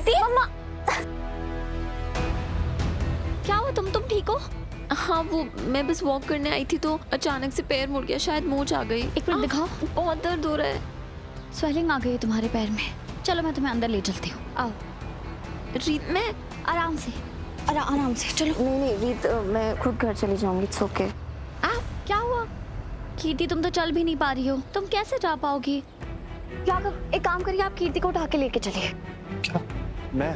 कीर्ति मम्मा, क्या हुआ? तुम ठीक हो? हाँ, वो मैं बस वॉक करने आई थी तो अचानक से पैर मुड़ गया, शायद मोच आ गई। एक मिनट दिखाओ। बहुत दर्द हो रहा है। स्वेलिंग आ गई है तुम्हारे पैर में। चलो मैं तुम्हें अंदर ले चलती हूँ, आओ। रीत, मैं आराम से, आराम से चलो। नहीं रीत, मैं खुद घर चली जाऊंगी। It's okay. क्या हुआ? कीर्ति तुम तो चल भी नहीं पा रही हो, तुम कैसे जा पाओगी? राघव, एक काम करिए, आप कीर्ति को उठा के लेके चलिए। क्या? मैं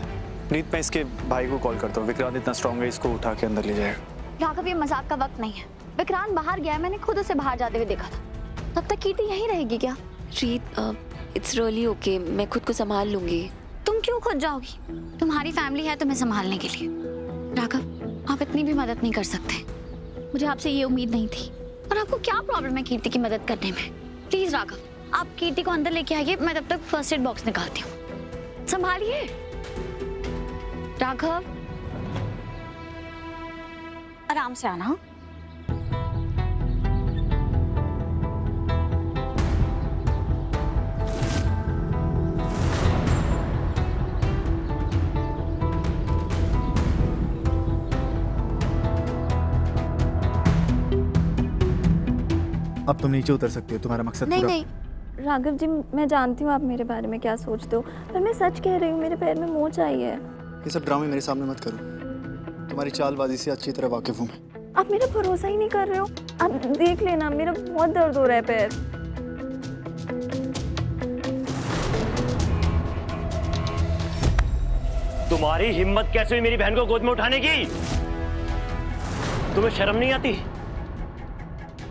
इसके भाई को कॉल करता हूँ। विक्रांत इतना स्ट्रांग है, इसको उठा के अंदर ले जाएगा। राघव, ये मजाक का वक्त नहीं है। विक्रांत बाहर गया है, मैंने खुद उसे बाहर जाते हुए देखा था। तब तक कीर्ति यहीं रहेगी क्या? रीत, इट्स रियली ओके, मैं खुद को संभाल लूंगी। तुम क्यों खुद जाओगी? तुम्हारी फैमिली है तुम्हें संभालने के लिए। राघव, आप इतनी भी मदद नहीं कर सकते। मुझे आपसे ये उम्मीद नहीं थी। और आपको क्या प्रॉब्लम है कीर्ति की मदद करने में? प्लीज राघव, आप कीर्ति को अंदर लेके आइए, मैं तब तक फर्स्ट एड बॉक्स निकालती हूँ। संभालिए राघव, आराम से आना। अब तुम नीचे उतर सकती हो, तुम्हारा मकसद नहीं पूरा... नहीं राघव जी, मैं जानती हूँ आप मेरे बारे में क्या सोचते हो, पर मैं सच कह रही हूँ, मेरे पैर में मोच आई है। ये सब ड्रामे मेरे सामने मत करो। तुम्हारी चालबाजी से अच्छी तरह वाकिफ हूँ मैं। आप मेरा भरोसा ही नहीं कर रहे हो। आप देख लेना, मेरा बहुत दर्द हो रहा है पैर। तुम्हारी हिम्मत कैसे हुई मेरी बहन को गोद में उठाने की? तुम्हें शर्म नहीं आती?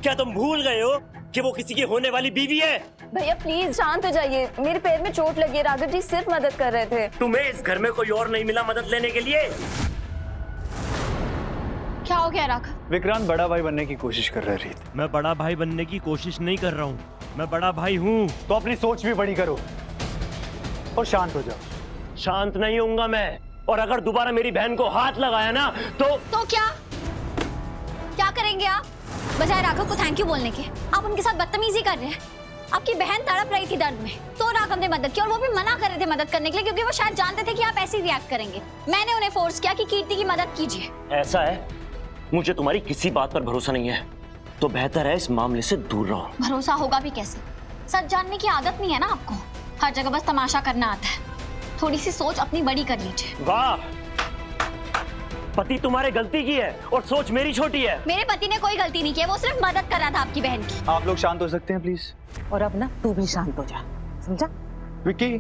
क्या तुम भूल गए हो कि वो किसी की होने वाली बीवी है? भैया प्लीज शांत हो जाइए, मेरे पैर में चोट लगी है। राघव जी सिर्फ मदद कर रहे थे। तुम्हें इस घर में कोई और नहीं मिला मदद लेने के लिए? क्या हो गया राघव? विक्रांत बड़ा भाई बनने की कोशिश कर रहा है रीत। मैं बड़ा भाई बनने की कोशिश नहीं कर रहा हूँ, मैं बड़ा भाई हूँ। तो अपनी सोच भी बड़ी करो और शांत हो जाओ। शांत नहीं होऊंगा मैं, और अगर दोबारा मेरी बहन को हाथ लगाया ना तो क्या करेंगे आप? बजाय राघव को थैंक यू बोलने के आप उनके साथ बदतमीजी कर रहे हैं। आपकी बहन तड़प रही थी दर्द में, तो राघव ने मदद की, और वो भी मना कर रहे थे मदद करने के लिए, क्योंकि वो शायद जानते थे कि आप ऐसे ही रिएक्ट करेंगे। मैंने उन्हें फोर्स किया कि कीर्ति की मदद कीजिए। ऐसा है, मुझे तुम्हारी किसी बात पर भरोसा नहीं है, तो बेहतर है इस मामले से दूर रहो। भरोसा होगा भी कैसे? सच जानने की आदत नहीं है ना आपको, हर जगह बस तमाशा करना आता है। थोड़ी सी सोच अपनी बड़ी कर लीजिए। वाह, पति तुम्हारे गलती की है और सोच मेरी छोटी है। मेरे पति ने कोई गलती नहीं की है, वो सिर्फ मदद कर रहा था आपकी बहन की। आप लोग शांत हो सकते हैं प्लीज? और अब ना तू भी शांत हो जा, समझा? विक्की,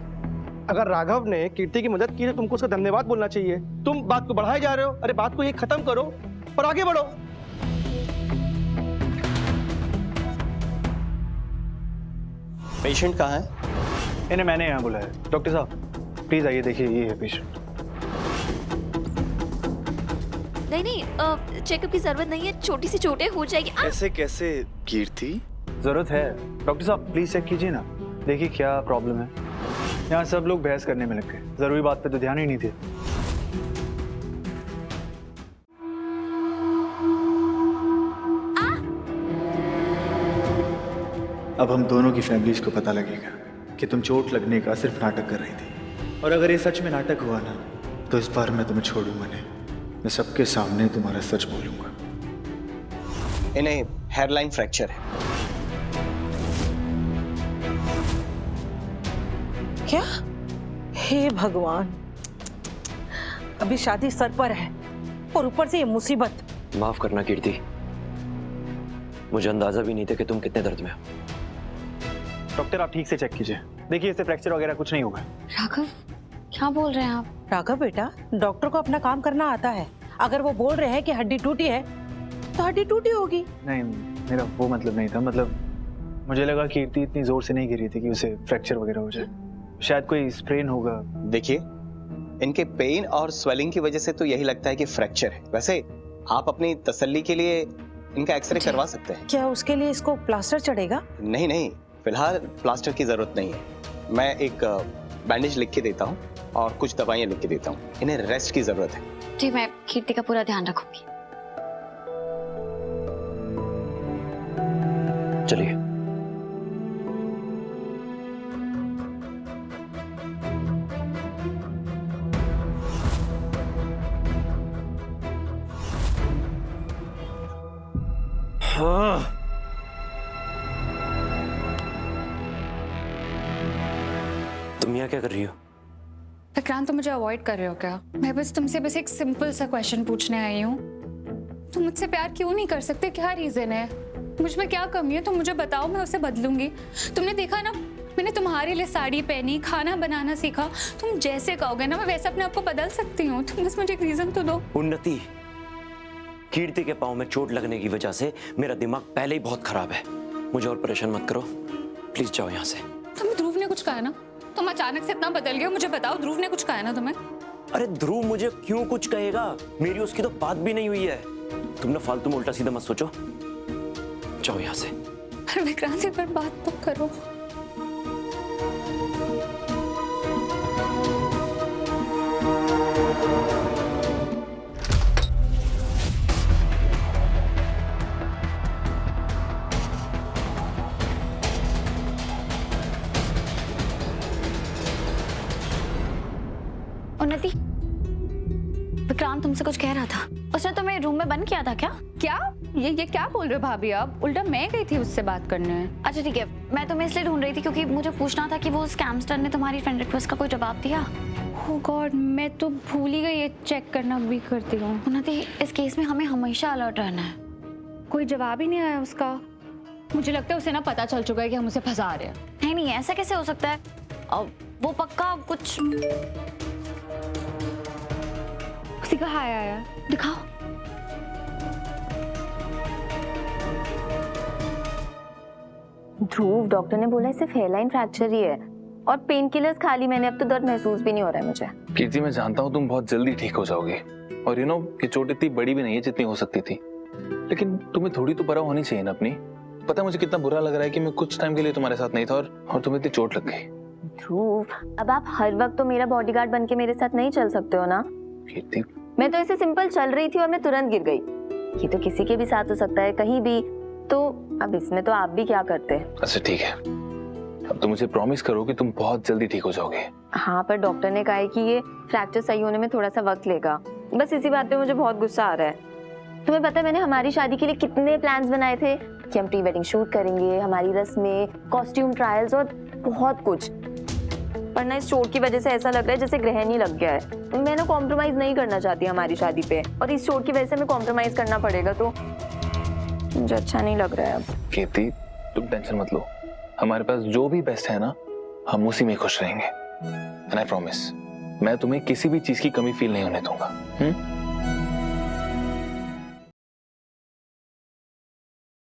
अगर राघव ने कीर्ति की मदद की तो तुमको उसका धन्यवाद बोलना चाहिए। तुम बात को बढ़ाए जा रहे हो। अरे बात को ये खत्म करो और आगे बढ़ो। पेशेंट कहाँ है? इन्हें मैंने यहाँ बुलाया। डॉक्टर साहब प्लीज आइए, देखिए ये है पेशेंट। नहीं, चेकअप की जरूरत नहीं है, छोटी सी चोटें हो जाएगी। ऐसे कैसे कीर्ति? जरूरत है। डॉक्टर साहब प्लीज चेक कीजिए ना, देखिए क्या प्रॉब्लम है। यहाँ सब लोग बहस करने में लग गए, जरूरी बात पे तो ध्यान ही नहीं थे। अब हम दोनों की फैमिलीज को पता लगेगा कि तुम चोट लगने का सिर्फ नाटक कर रही थी, और अगर ये सच में नाटक हुआ ना तो इस बार मैं तुम्हें छोड़ूंगा नहीं। मैं सबके सामने तुम्हारा सच बोलूंगा। इन्हें हेयरलाइन फ्रैक्चर है। क्या? हे भगवान, अभी शादी सर पर है और ऊपर से ये मुसीबत। माफ करना कीर्ति, मुझे अंदाजा भी नहीं था कि तुम कितने दर्द में हो। डॉक्टर आप ठीक से चेक कीजिए, देखिए इससे फ्रैक्चर वगैरह कुछ नहीं होगा। राघव, क्या बोल रहे हैं आप? राघव बेटा, डॉक्टर को अपना काम करना आता है। अगर वो बोल रहे हैं कि हड्डी टूटी है तो हड्डी टूटी होगी। नहीं, मेरा वो मतलब नहीं था। मतलब मुझे लगा कि कीर्ति इतनी जोर से नहीं गिरी थी कि उसे फ्रैक्चर वगैरह हो जाए, शायद कोई स्प्रेन होगा। देखिए, इनके पेन और स्वेलिंग की वजह से तो यही लगता है कि फ्रैक्चर है। वैसे आप अपनी तसल्ली के लिए इनका एक्सरे करवा सकते हैं। क्या उसके लिए इसको प्लास्टर चढ़ेगा? नहीं नहीं, फिलहाल प्लास्टर की जरूरत नहीं है। मैं एक बैंडेज लिख के देता हूँ और कुछ दवाइयाँ लिख के देता हूँ। इन्हें रेस्ट की जरूरत है। जी, मैं कीर्ति का पूरा ध्यान रखूंगी। चलिए। तुम यहाँ क्या कर रही हो? विक्रांत, तुम मुझे अवॉइड कर रहे हो क्या? मैं बस तुमसे एक सिंपल सा क्वेश्चन पूछने आई हूँ। तुम मुझसे प्यार क्यों नहीं कर सकते? क्या रीजन है? मुझ में क्या कमी है? तुम मुझे बताओ, मैं उसे बदलूंगी। तुमने देखा ना, मैंने तुम्हारे लिए साड़ी पहनी, खाना बनाना सीखा। तुम जैसे कहोगे ना, मैं वैसे अपने आप को बदल सकती हूँ। तुम बस मुझे एक रीजन तो दो। उन्नति, कीर्ति के पाँव में चोट लगने की वजह से मेरा दिमाग पहले ही बहुत खराब है। मुझे और परेशान मत करो, प्लीज जाओ यहाँ से। तुम्हें ध्रुव ने कुछ कहा ना? तुम अचानक से इतना बदल गए हो, मुझे बताओ, ध्रुव ने कुछ कहा ना तुम्हें? अरे ध्रुव मुझे क्यों कुछ कहेगा? मेरी उसकी तो बात भी नहीं हुई है। तुम ना फालतू में उल्टा सीधा मत सोचो, जाओ यहाँ से। अरे विक्रांत, एक बार बात तो करो। उन्नति, विक्रांत तुमसे कुछ कह रहा था। उसने तुम्हें रूम में बंद किया था क्या? क्या? ये क्या बोल रहे हो भाभी आप? उल्टा मैं गई थी उससे बात करने। अच्छा ठीक है, मैं तुम्हें इसलिए ढूंढ रही थी क्योंकि मुझे पूछना था कि वो स्कैमस्टर ने तुम्हारी फ्रेंड रिक्वेस्ट का कोई जवाब दिया। ओह गॉड, मैं तो भूल ही गई, ये चेक करना भी करती हूँ। उन्नति, इस केस में हमें हमेशा अलर्ट रहना है। कोई जवाब ही नहीं आया उसका। मुझे लगता है उसे ना पता चल चुका है कि हम उसे फंसा रहे हैं। नहीं नहीं, ऐसा कैसे हो सकता है? वो पक्का कुछ उसी का हाय आया। दिखाओ। ध्रुव, डॉक्टर ने बोला है सिर्फ हेयरलाइन फ्रैक्चर ही है और पेन किलर्स खा ली मैंने, अब तो दर्द महसूस भी नहीं हो रहा है मुझे। कीर्ति, मैं जानता हूँ तुम बहुत जल्दी ठीक हो जाओगे और ये चोट इतनी बड़ी भी नहीं है जितनी हो सकती थी, लेकिन तुम्हें थोड़ी तो परवाह होनी चाहिए ना अपनी। पता है मुझे कितना बुरा लग रहा है कि मैं कुछ टाइम के लिए तुम्हारे साथ नहीं था और तुम्हें इतनी चोट लग गई। ध्रुव, अब आप हर वक्त तो मेरा बॉडीगार्ड बन के मेरे साथ नहीं चल सकते हो ना। कीर्ति, मैं तो ऐसे सिंपल चल रही थी और मैं तुरंत गिर गई। ये तो किसी के भी साथ हो सकता है, कहीं भी। तो अब इसमें तो आप भी क्या करते? अच्छा ठीक है, अब तो मुझे प्रॉमिस करो कि तुम बहुत जल्दी ठीक हो जाओगे। हाँ, पर डॉक्टर ने कहा है कि ये फ्रैक्चर सही होने में थोड़ा सा वक्त लेगा। बस इसी बात पे मुझे बहुत गुस्सा आ रहा है। तुम्हें पता है मैंने हमारी शादी के लिए कितने प्लान्स बनाए थे कि हम प्री वेडिंग शूट करेंगे, हमारी रस्में, कॉस्ट्यूम ट्रायल्स और बहुत कुछ। पर ना इस चोट की वजह से ऐसा लग रहा है जैसे ग्रहण ही लग गया है। मैं ना कॉम्प्रोमाइज नहीं करना चाहती हमारी शादी पे, और इस चोट की वजह से हमें कॉम्प्रोमाइज करना पड़ेगा, तो मुझे अच्छा नहीं लग रहा है अब। कीर्ति, तुम टेंशन मत लो, हमारे पास जो भी बेस्ट है ना, हम उसी में खुश रहेंगे। एंड आई प्रॉमिस, मैं तुम्हें किसी भी चीज की कमी फील नहीं होने दूंगा।